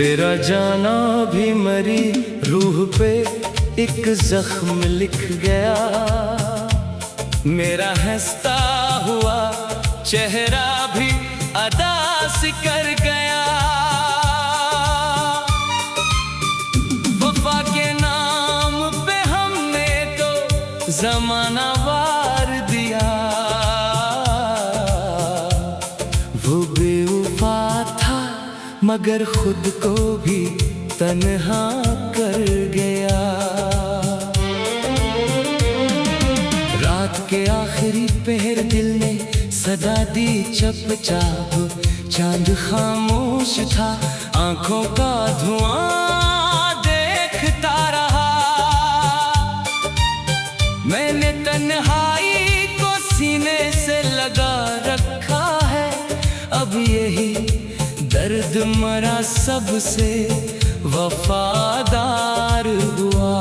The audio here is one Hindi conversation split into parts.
तेरा जाना भी मरी रूह पे एक जख्म लिख गया। मेरा हंसता हुआ चेहरा भी अदास कर गया। वफा के नाम पे हमने तो जमाना वार दिया। वो बेवफा था मगर खुद को भी तन्हा कर गया। रात के आखिरी पहर दिल ने सदा दी चुपचाप। चांद खामोश था आंखों का धुआं देखता रहा। मैंने तन्हाई को सीने से लगा रखा है। अब यही दर्द मरा सबसे वफादार हुआ।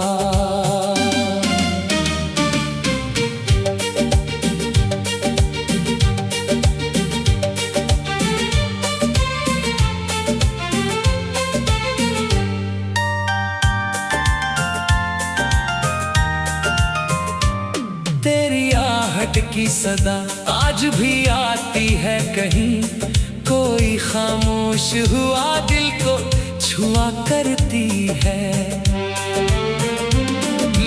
तेरी आहट की सदा आज भी आती है कहीं। कोई खामोश हुआ दिल को छुआ करती है।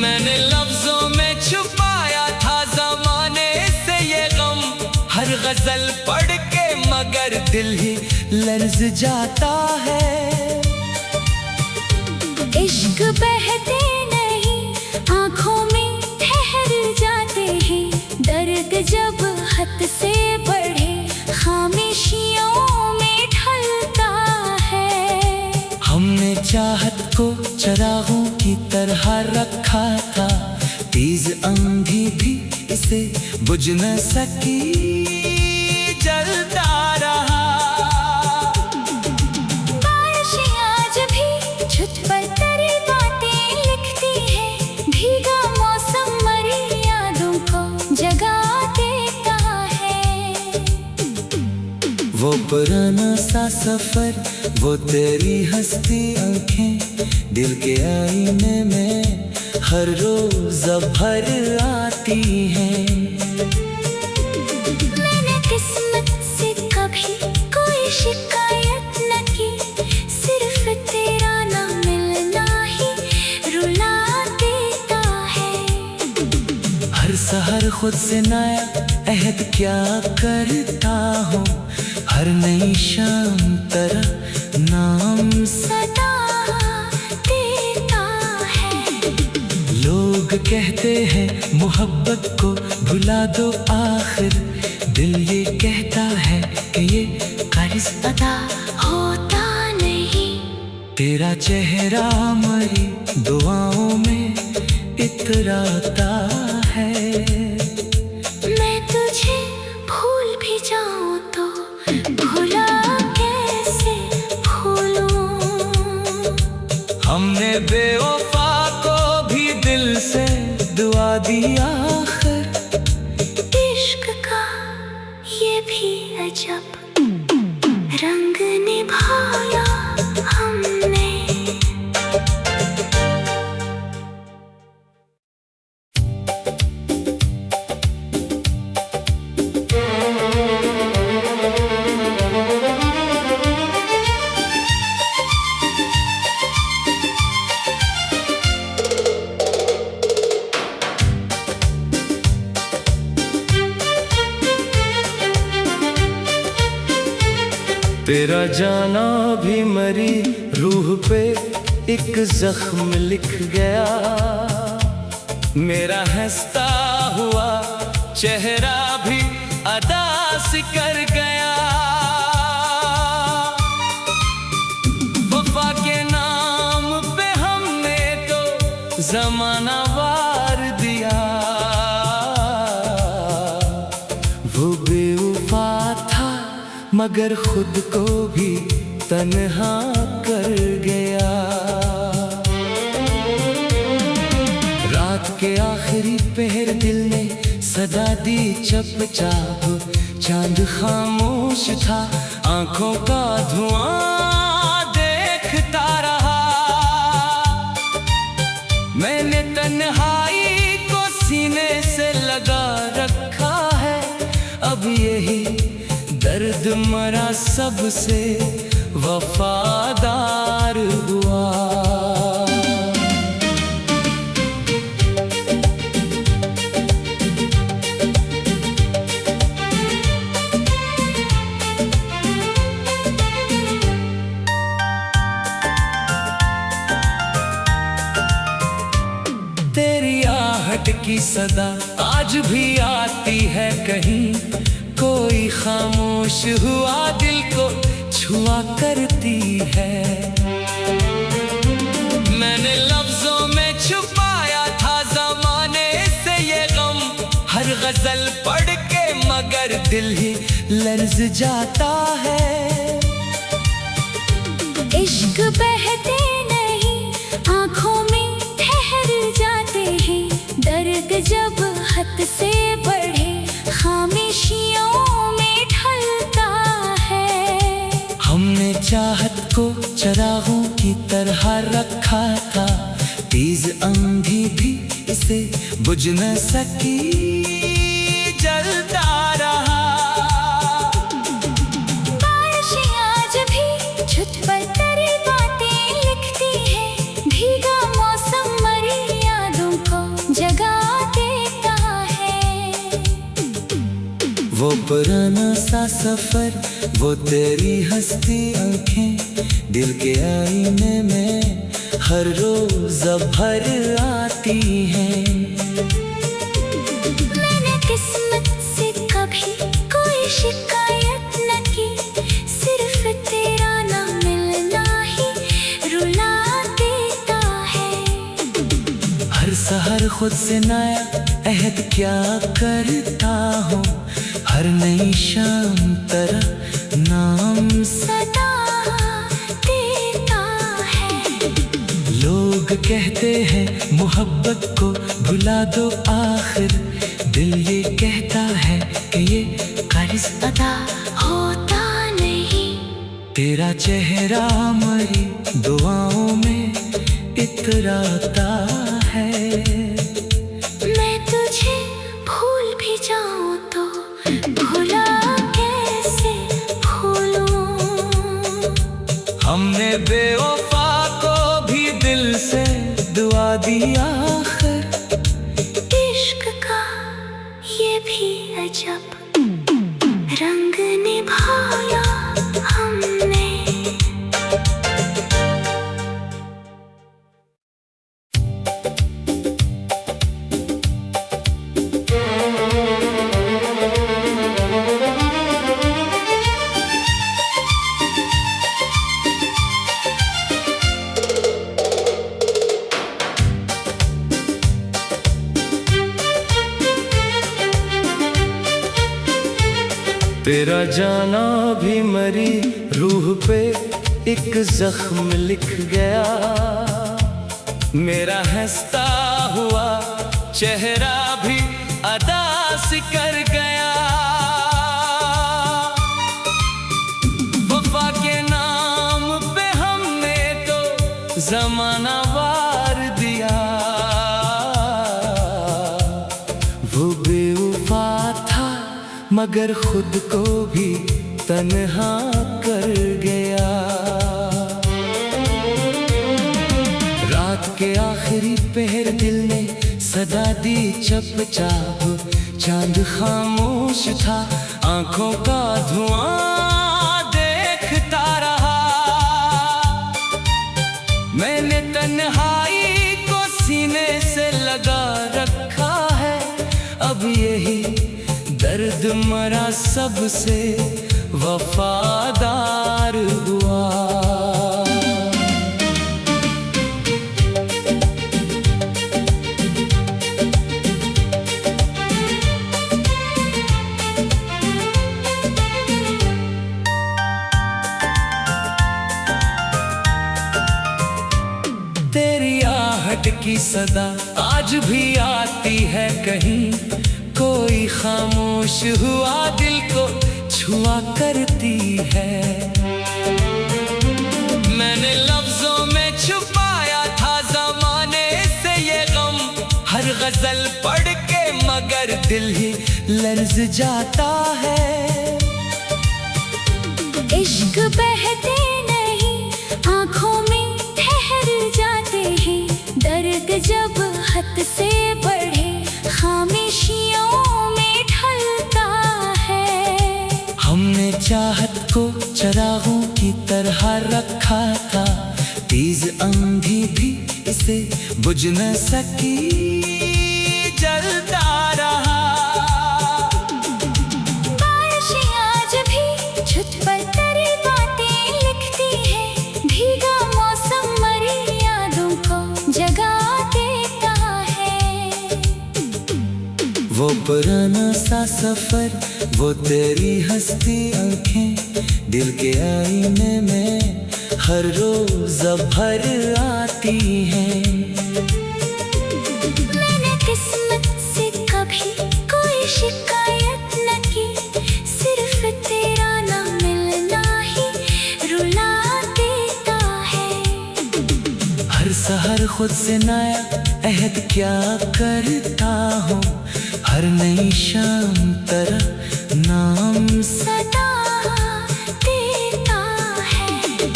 मैंने लफ्जों में छुपाया था ज़माने से ये गम। हर गजल पढ़ के मगर दिल ही लर्ज जाता है। इश्क बहते नहीं आंखों में ठहर जाते हैं। दर्द जब हद से बढ़े खामोशियों में ढलता है। हमने चाहत को चरागों की तरह रखा था। तेज आंधी भी इसे बुझ न सकी, जलता रहा। बारिशें आज भी छत पर तेरी बातें लिखती है। भीगा मौसम मरी यादों को जगा देता है। वो पुराना सा सफर, वो तेरी हंसती आंखें, दिल के आईने में हर रोज भर आती हैं। मैंने किस्मत से कभी कोई शिकायत न की। सिर्फ तेरा ना मिलना ही रुला देता है। हर सहर खुद से नया अहद क्या करता हूँ। हर नई शाम तरह नाम सदा देता है। लोग कहते हैं मोहब्बत को भुला दो आखिर। दिल ये कहता है कि ये कर्ज अदा होता नहीं। तेरा चेहरा मरी दुआओं में इतराता है। मैं तुझे भूल भी जाऊं तो भुला कैसे भूलूं। हमने बेवफा को भी दिल से दुआ दी आखिर। इश्क का ये भी अजब रंग निभाया हमने। तेरा जाना भी मरी रूह पे एक जख्म लिख गया। मेरा हंसता हुआ चेहरा भी अदास कर गया। वफा के नाम पे हमने तो जमाना वार दिया। वो बेवफा था मगर खुद को भी तन्हा कर गया। रात के आखिरी पहर दिल ने सदा दी चुपचाप। चांद खामोश था आंखों का धुआं देखता दर्द मरा सबसे वफादार हुआ। तेरी आहट की सदा आज भी आती है कहीं, कोई खामोश हुआ दिल को छुआ करती है। मैंने लफ्जों में छुपाया था ज़माने से ये गम, हर गजल पढ़ के मगर दिल ही लर्ज जाता है। इश्क बहते नहीं आंखों में ठहर जाते हैं, दर्द जब हद से बढ़े खामोशियों में ढलता है। हमने चाहत को चरागों की तरह रखा था, तेज आंधी भी इसे बुझ न सकी, जलता रहा। बारिशें आज भी छत पर तेरी बातें लिखती है, भीगा मौसम मरी यादों को जगा देता है। वो पुराना सा सफर, वो तेरी हंसती आंखें, दिल के आईने में हर रोज भर आती हैं। मैंने किस्मत से कभी कोई शिकायत न की, सिर्फ तेरा ना मिलना ही रुला देता है। हर सहर खुद से नया अहद क्या करता हूँ, हर नई शाम तरह नाम सदा देता है। लोग कहते हैं मोहब्बत को भुला दो आखिर, दिल ये कहता है कि ये कर्ज अदा होता नहीं। तेरा चेहरा मरी दुआओं में इतराता है। मैं तुझे भूल भी जाऊं तो भुला कैसे भूलूं। हमने बेवफा को भी दिल से दुआ दी आखिर, इश्क का ये भी अजब रंग निभाया हमने। तेरा जाना भी मरी रूह पे एक जख्म लिख गया, मेरा हंसता हुआ चेहरा भी अदास कर गया। वफा के नाम पे हमने तो जमाना वार दिया, वो बेवफा था मगर खुद को भी तन्हा कर गया। रात के आखिरी पहर दिल ने सदा दी चुपचाप, चांद खामोश था आंखों का धुआं देखता रहा। मैंने तन्हाई को सीने से लगा रखा है, अब यही दर्द मरा सबसे वफादार हुआ। तेरी आहट की सदा आज भी आती है कहीं, कोई खामोश हुआ दिल को छुआ करती है। मैंने लफ्जों में छुपाया था ज़माने से ये गम, हर गजल पढ़ के मगर दिल ही लर्ज जाता है। इश्क बहते नहीं आंखों में ठहर जाते हैं, दर्द जब हद से बढ़े खामोशियों में ढलता है। हमने चाहत को चरागों की तरह रखा था, तेज आंधी भी इसे बुझ न सकी, जलता रहा। बारिशें आज भी छत पर तेरी बातें लिखती है, भीगा मौसम मरी यादों को जगा देता है। वो पुराना सा सफर, वो तेरी हंसती आंखें, दिल के आईने में हर रोज भर आती हैं। मैंने किस्मत से कभी कोई शिकायत न की, सिर्फ तेरा ना मिलना ही रुला देता है। हर सहर खुद से नया अहद क्या करता हूँ, हर नई शाम तरह नाम सदा देता है।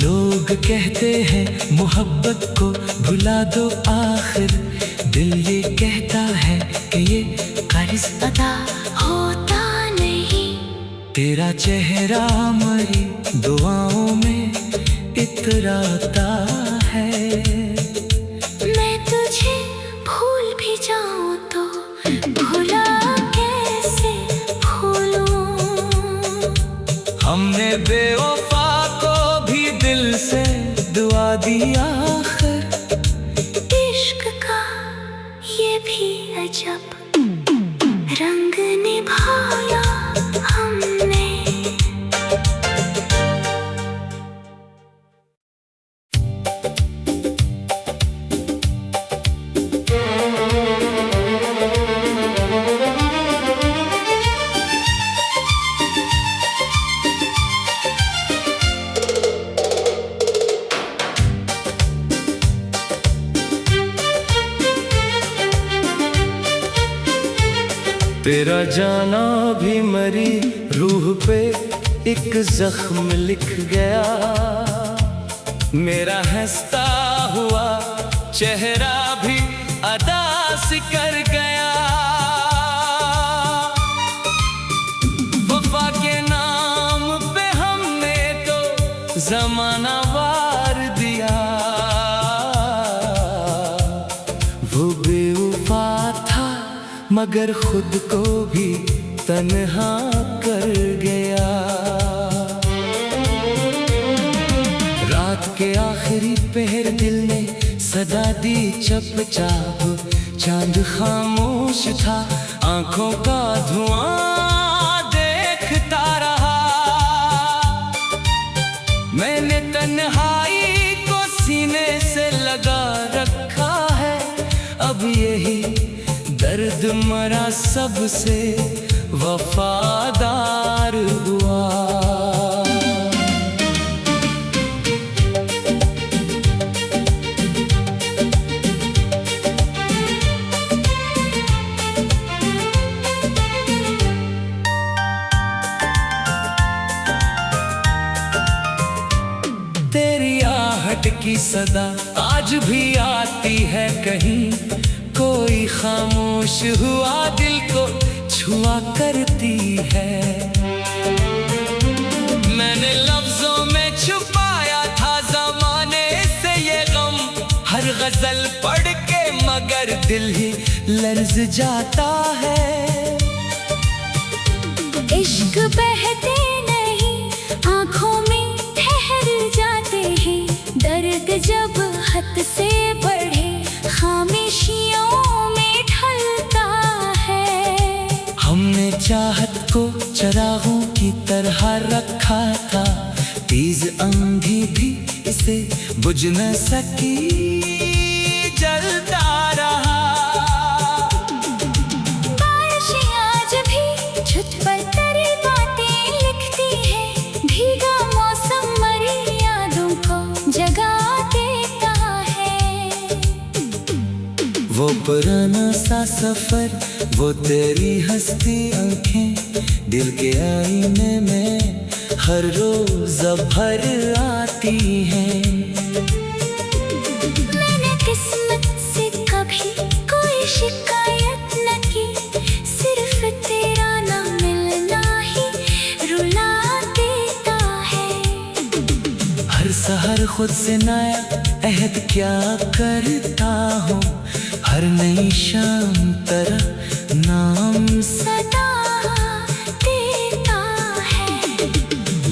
लोग कहते हैं मोहब्बत को भुला दो आखिर, दिल ये कहता है कि ये कर्ज अदा होता नहीं। तेरा चेहरा मरी दुआओं में इतराता है। मैं तुझे भूल भी जाऊं तो भुला कैसे भूलूं। हमने बेवफा को भी दिल से दुआ दी आखिर, इश्क का ये भी अजब रंग निभाया हमने। तेरा जाना भी मरी रूह पे एक जख्म लिख गया, मेरा हंसता हुआ चेहरा भी अदास कर गया। वफा के नाम पे हमने तो जमाना वार दिया, वो बेवफा था मगर खुद को भी तन्हा कर गया। रात के आखिरी पहर दिल ने सदा दी चुपचाप, चांद खामोश था आंखों का धुआं देखता रहा। मैंने तन्हाई को सीने से लगा रखा है, अब यही दर्द मरा सबसे वफादार हुआ। तेरी आहट की सदा आज भी आती है कहीं, कोई खामोश हुआ दिल को छुआ करती है। मैंने लफ्जों में छुपाया था जमाने से ये गम, हर गजल पढ़ के मगर दिल ही लर्ज जाता है। इश्क बहते नहीं आंखों में ठहर जाते हैं, दर्द जब हद से बढ़े खामोशियों में ढलता है। हमने चाहत को चरागों की तरह रखा था, तेज आंधी भी इसे बुझ न सकी, जलता रहा। बारिशें आज भी छत पर तेरी बातें लिखती है, भीगा मौसम मरी यादों को जगा देता है। वो पुराना सा सफर, वो तेरी हंसती आंखें, दिल के आईने में हर रोज भर आती हैं। मैंने किस्मत से कभी कोई शिकायत न की, सिर्फ तेरा ना मिलना ही रुला देता है। हर सहर खुद से नया अहद क्या करता हूँ, हर नई शाम तरह नाम सदा देता है।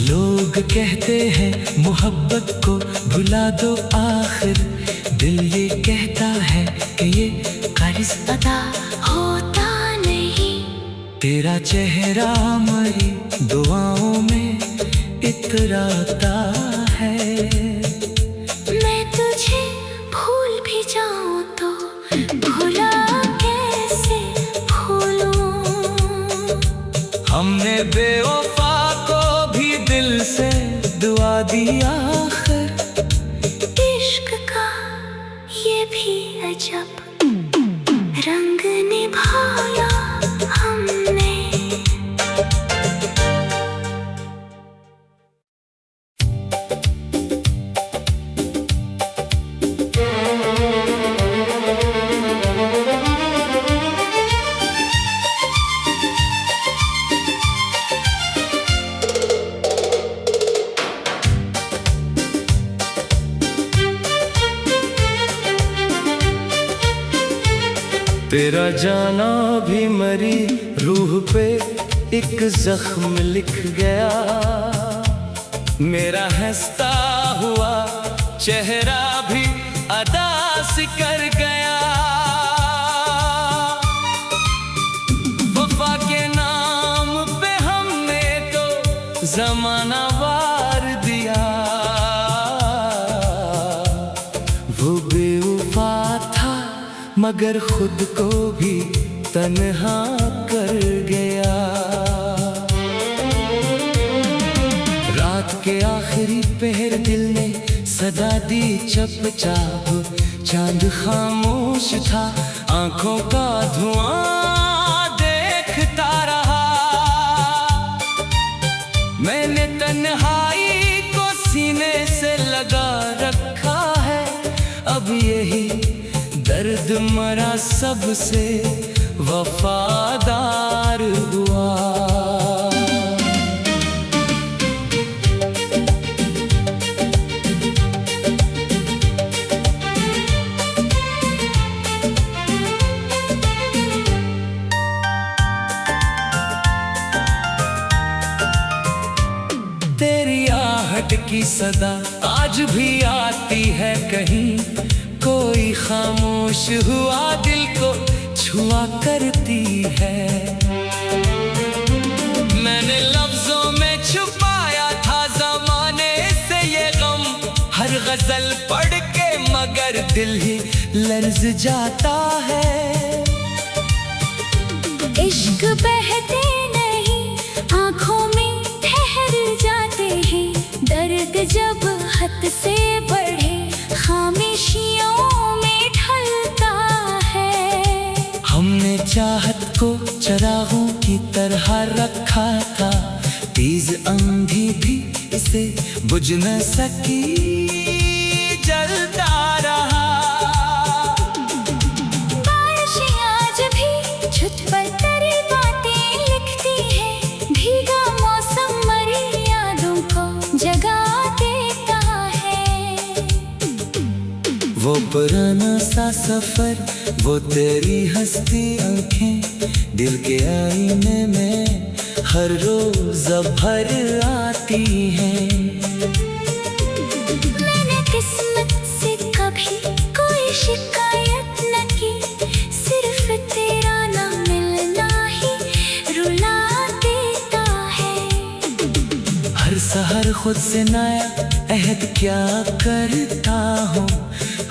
लोग कहते हैं मोहब्बत को भुला दो, आखिर दिल ये कहता है कि ये कर्ज अदा होता नहीं। तेरा चेहरा मेरी दुआओं में इतराता है। मैं तुझे भूल भी जाऊं तो भुला कैसे भूलूं। हमने बेवफा को भी दिल से दुआ दी, आखिर इश्क का ये भी अजब रंग निभाया हमने। तेरा जाना भी मरी रूह पे एक जख्म लिख गया, मेरा हंसता हुआ चेहरा भी अदास कर गया। वफा के नाम पे हमने तो जमाना वार दिया, वो बेवफा था मगर खुद को भी तन्हा कर गया। रात के आखिरी पहर दिल ने सदा दी चुपचाप, चांद खामोश था आंखों का धुआं देखता रहा। मैंने तन्हाई को सीने से लगा रखा है, अब यही दर्द मरा सबसे वफादार हुआ। तेरी आहट की सदा आज भी आती है कहीं, कोई खामोश हुआ दिल को छुआ करती है। मैंने लफ्जों में छुपाया था ज़माने से ये गम, हर गजल पढ़ के मगर दिल ही लर्ज जाता है। इश्क बहते नहीं आंखों में ठहर जाते हैं, दर्द जब हद से बढ़े खामोशियों में ढलता है। हमने चाहत को चरागों की तरह रखा था, तेज आंधी भी इसे बुझ न सकी, जलता रहा। बारिशें आज भी छत पर तेरी बातें लिखती है, भीगा मौसम मरी यादों को जगा देता है। वो पुराना सा सफर, वो तेरी हंसती आंखें, दिल के आईने में हर रोज भर आती हैं। मैंने किस्मत से कभी कोई शिकायत न की, सिर्फ तेरा ना मिलना ही रुला देता है। हर सहर खुद से नया अहद क्या करता हूँ,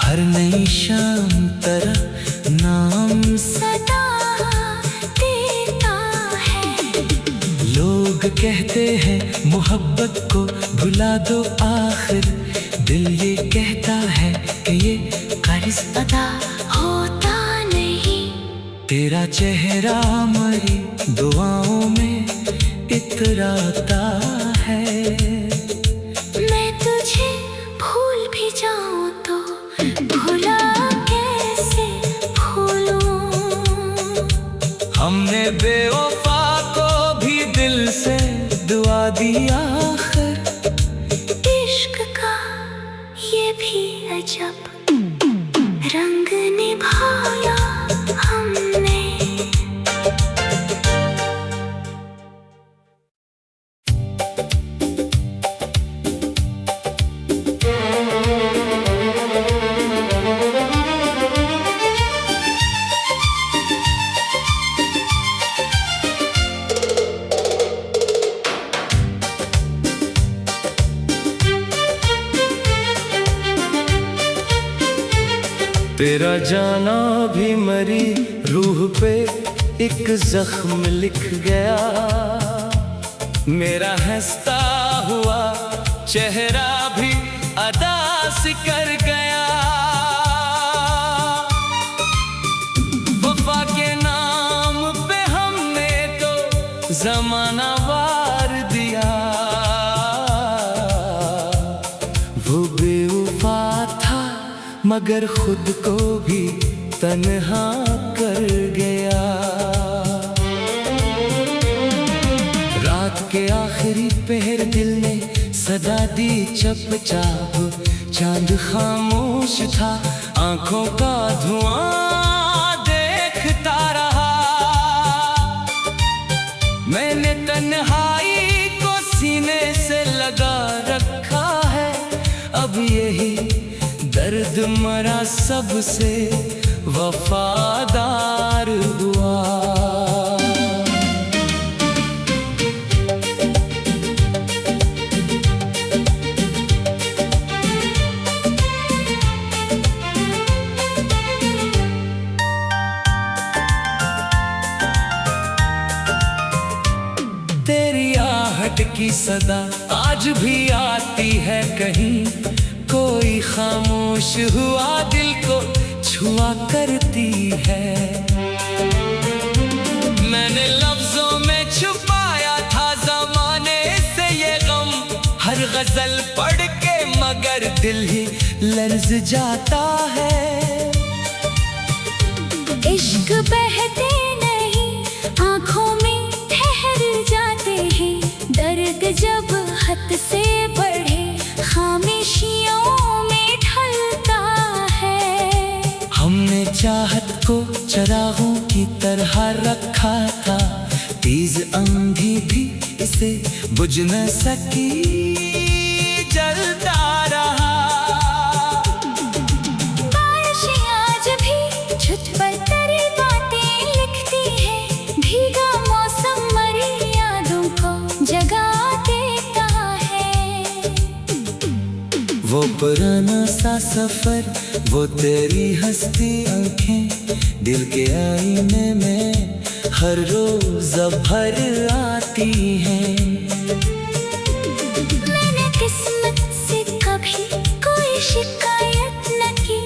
हर नई शाम तरह नाम सदा देता है। लोग कहते हैं मोहब्बत को भुला दो, आखिर दिल ये कहता है कि ये कर्ज अदा होता नहीं। तेरा चेहरा मेरी दुआओं में इतराता है। बेवफा को भी दिल से दुआ दी आखिर। इश्क का ये भी अजब रंग निभाया हमने। तेरा जाना भी मरी रूह पे एक जख्म लिख गया। मेरा हंसता हुआ चेहरा भी अदास कर गया। वफा के नाम पे हमने तो जमाना वार दिया। वो बेवफा था मगर खुद को भी तन्हा कर गया। रात के आखिरी पहर दिल ने सदा दी चुपचाप। चांद खामोश था आंखों का धुआं देखता रहा। मैंने तन्हाई को सीने से लगा रखा है। अब यही दर्द मरा सबसे वफादार हुआ। तेरी आहट की सदा आज भी आती है कहीं। कोई खामोश हुआ दिल को छुआ करती है। मैंने लफ्जों में छुपाया था ज़माने से ये गम। हर गजल पढ़ के मगर दिल ही लर्ज जाता है। इश्क बहते नहीं आँखों में ठहर जाते हैं। दर्द जब हद से बढ़े खामोशियों में ढलता है। हमने चाहत को चरागों की तरह रखा था। तेज आंधी भी इसे बुझ न सकी, जलता रहा। बारिशें आज भी छत पर तेरी बातें लिखती है। भीगा मौसम मरी यादों को जगा देता है। वो पुराना सा सफर, वो तेरी हंसती आंखें दिल के आईने में हर रोज भर आती हैं। मैंने किस्मत से कभी कोई शिकायत न की।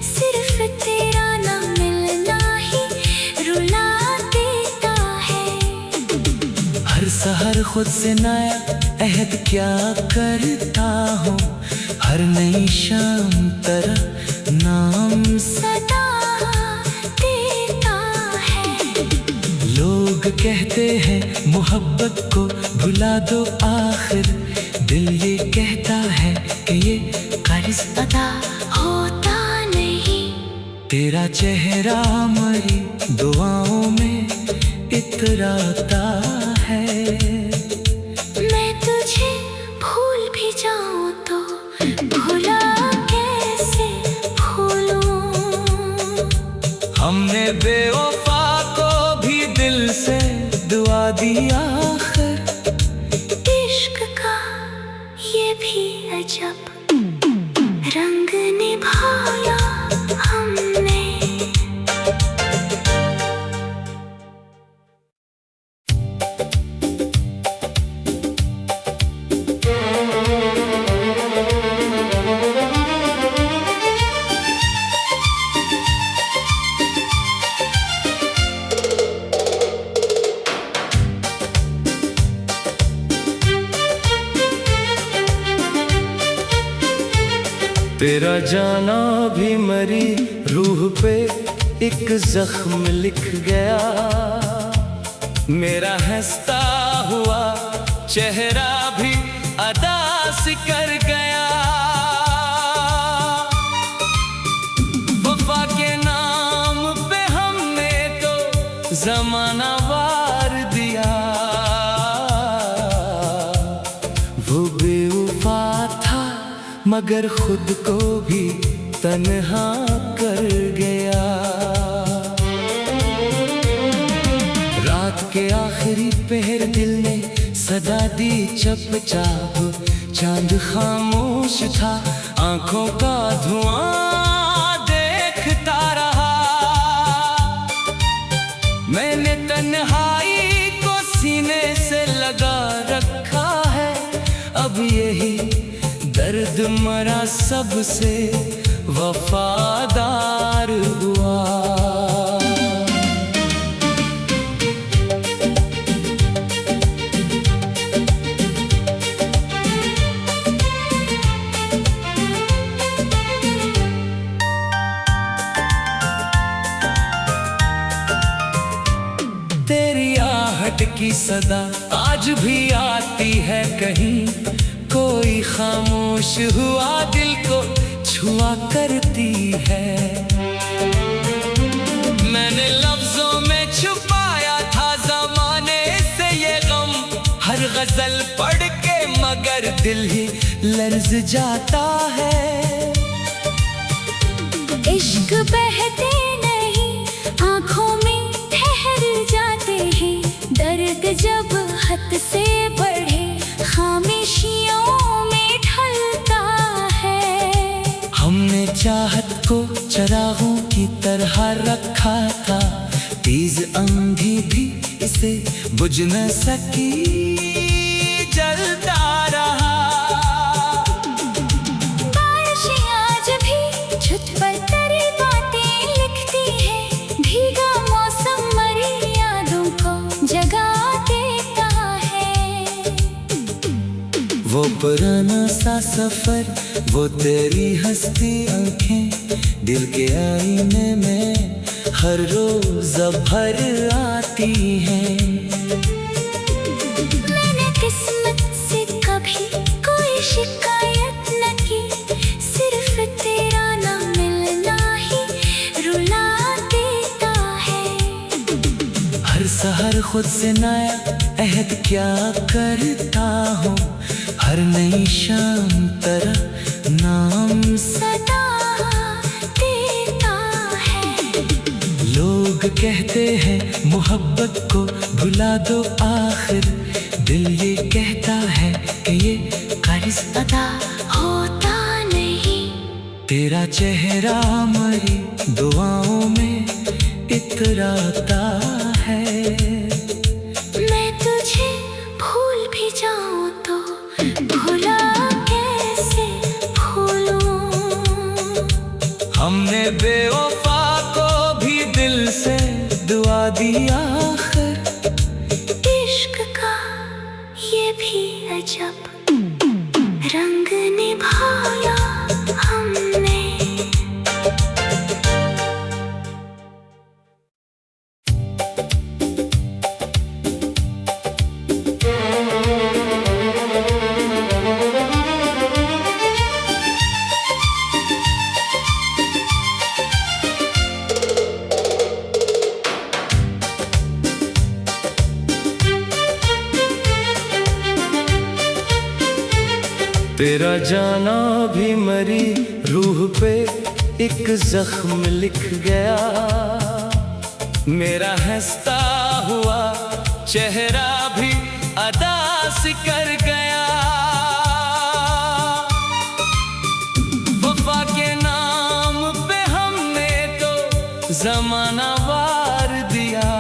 सिर्फ तेरा ना मिलना ही रुला देता है। हर सहर खुद से नया अहद क्या करता हूँ। हर नई शाम तरह नाम सदा देता है। लोग कहते हैं मोहब्बत को भुला दो आखिर। दिल ये कहता है कि ये कर्ज अदा होता नहीं। तेरा चेहरा मरी दुआओं में इतराता है। मैं तुझे भूल भी जाऊं तो भुला कैसे भूलूं। हमने बेवफा को भी दिल से दुआ दी आखिर। इश्क का ये भी अजब रंग निभाया हमने। तेरा जाना भी मरी रूह पे एक जख्म लिख गया। मेरा हंसता हुआ चेहरा भी अदास कर गया। वफा के नाम पे हमने तो जमाना वार दिया। वो बेवफा था मगर खुद को भी तन्हा कर गया। रात के आखिरी पहर दिल ने सदा दी चुपचाप। चांद खामोश था आंखों का धुआं देखता रहा। मैंने तन्हाई को सीने से लगा रखा है। अब यही दर्द मरा सबसे वफादार हुआ। तेरी आहट की सदा आज भी आती है कहीं। कोई खामोश हुआ दिल को छुआ करती है। मैंने लफ्जों में छुपाया था ज़माने से ये गम। हर गजल पढ़ के मगर दिल ही लर्ज जाता है। इश्क बहते नहीं आंखों में ठहर जाते हैं। दर्द जब हद से बढ़े खामोशियों में ढलता है। हमने चाहत को चरागों की तरह रखा था। तेज आंधी भी इसे बुझ न सकी, जलता रहा। बारिशें आज भी छत पर तेरी बातें लिखती है। भीगा मौसम मरी यादों को जगा देता है। वो पुराना सा सफर, वो तेरी हंसती आंखें, दिल के आईने में हर रोज भर आती हैं। मैंने किस्मत से कभी कोई शिकायत न की। सिर्फ तेरा ना मिलना ही रुला देता है। हर सहर खुद से नया अहद क्या करता हूँ। हर नई शाम तरह नाम सदा देता है। लोग कहते हैं मोहब्बत को भुला दो आखिर। दिल ये कहता है कि ये कर्ज अदा होता नहीं। तेरा चेहरा मरी दुआओं में इतराता है। मैं तुझे भूल भी जाऊं तो भुला कैसे भूलूं। हमने बेवफा को भी दिल से दुआ दी आखिर। इश्क का ये भी अजब रंग निभाया हमने। तेरा जाना भी मरी रूह पे एक जख्म लिख गया। मेरा हंसता हुआ चेहरा भी अदास कर गया। वफा के नाम पे हमने तो जमाना वार दिया।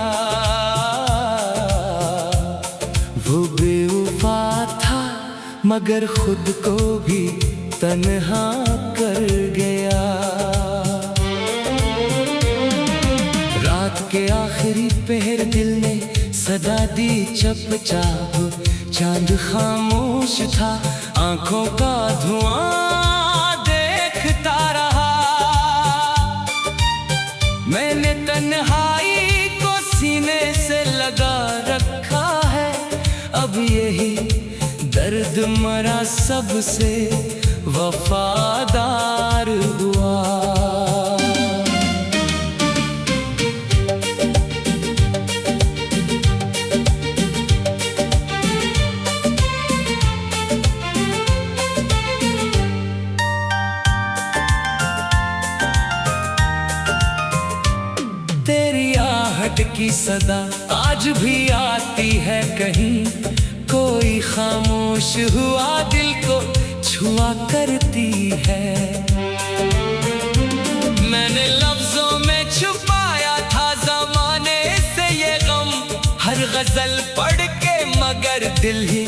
वो बेवफा था मगर खुद को भी तन्हा कर गया। रात के आखिरी पहर दिल ने सदा दी चुपचाप। चांद खामोश था आंखों का धुआं देखता रहा। मैंने तन्हाई को सीने से लगा रखा। जिद मरा सबसे वफादार हुआ। तेरी आहट की सदा आज भी आती है कहीं, कोई खामोश हुआ दिल को छुआ करती है। मैंने लफ्जों में छुपाया था ज़माने से ये गम, हर गजल पढ़ के मगर दिल ही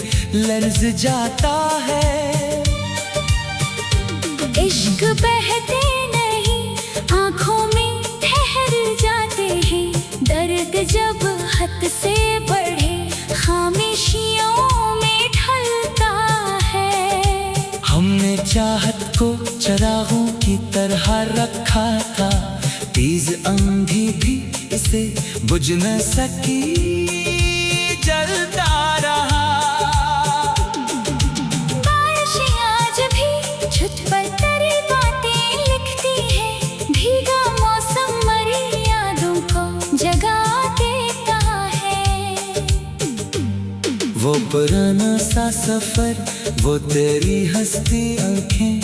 लर्ज जाता है। इश्क बहते नहीं आंखों में ठहर जाते हैं, दर्द जब हद से बढ़े खामोशियों में ढलता है। हमने चाहत को चरागों की तरह रखा था, तेज आंधी भी इसे बुझ न सकी, जलता रहा। बारिशें आज भी छत पर तेरी बातें लिखती है, भीगा मौसम मरी यादों को जगा देता है। वो पुराना सा सफर, वो तेरी हंसती आंखें,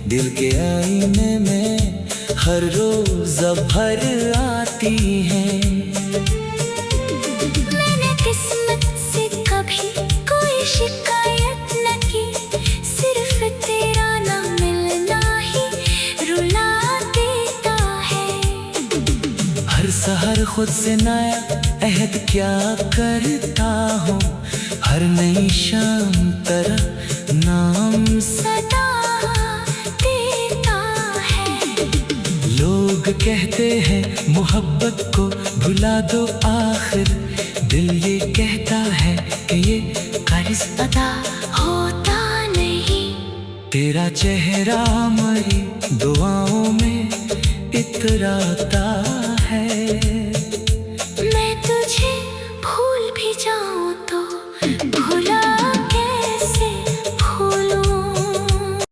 दिल के आईने में हर रोज भर आती हैं। मैंने किस्मत से कभी कोई शिकायत न की, सिर्फ तेरा ना मिलना ही रुला देता है। हर सहर खुद से नया अहद क्या करता हूँ, हर नई शाम तरह नाम सदा देता है। लोग कहते हैं मोहब्बत को भुला दो आखिर, दिल ये कहता है कि ये कर्ज अदा होता नहीं। तेरा चेहरा मरी दुआओं में इतराता है। मैं तुझे भूल भी जाऊं तो भूल